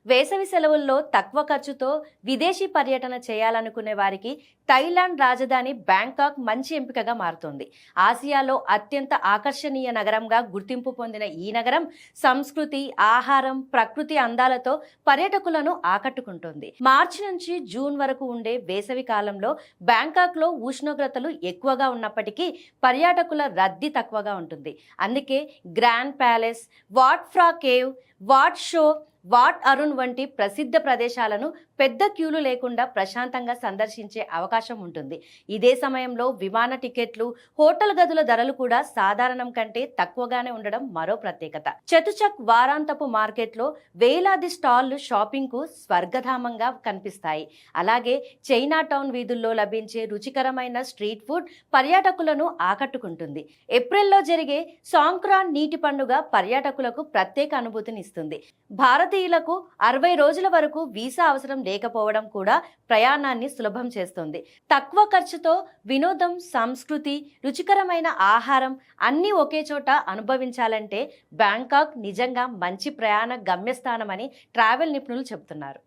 వేసవి సెలవుల్లో తక్కువ ఖర్చుతో విదేశీ పర్యటన చేయాలనుకునే వారికి థాయిలాండ్ రాజధాని బ్యాంకాక్ మంచి ఎంపికగా మారుతోంది. ఆసియాలో అత్యంత ఆకర్షణీయ నగరంగా గుర్తింపు పొందిన ఈ నగరం సంస్కృతి, ఆహారం, ప్రకృతి అందాలతో పర్యాటకులను ఆకట్టుకుంటోంది. మార్చి నుంచి జూన్ వరకు ఉండే వేసవి కాలంలో బ్యాంకాక్లో ఉష్ణోగ్రతలు ఎక్కువగా ఉన్నప్పటికీ పర్యాటకుల రద్దీ తక్కువగా ఉంటుంది. అందుకే Grand Palace, Wat Phra Kaew, Wat Pho, Wat Arun వంటి ప్రసిద్ధ ప్రదేశాలను పెద్ద క్యూలు లేకుండా ప్రశాంతంగా సందర్శించే అవకాశం ఉంటుంది. ఇదే సమయంలో విమాన టికెట్లు, హోటల్ గదుల ధరలు కూడా సాధారణం కంటే తక్కువగానే ఉండడం మరో ప్రత్యేకత. చతుచక్ వారాంతపు మార్కెట్లో వేలాది స్టాళ్లు షాపింగ్ కు స్వర్గధామంగా కనిపిస్తాయి. అలాగే చైనా టౌన్ వీధుల్లో లభించే రుచికరమైన స్ట్రీట్ ఫుడ్ పర్యాటకులను ఆకట్టుకుంటుంది. ఏప్రిల్లో జరిగే సాంక్రాన్ నీటి పండుగ పర్యాటకులకు ప్రత్యేక అనుభూతినిస్తుంది. భారతీయులకు 60 రోజుల వరకు వీసా అవసరం లేకపోవడం కూడా ప్రయాణాన్ని సులభం చేస్తుంది. తక్కువ ఖర్చుతో వినోదం, సంస్కృతి, రుచికరమైన ఆహారం అన్నీ ఒకే చోట అనుభవించాలంటే బ్యాంకాక్ నిజంగా మంచి ప్రయాణ గమ్యస్థానమని ట్రావెల్ నిపుణులు చెబుతున్నారు.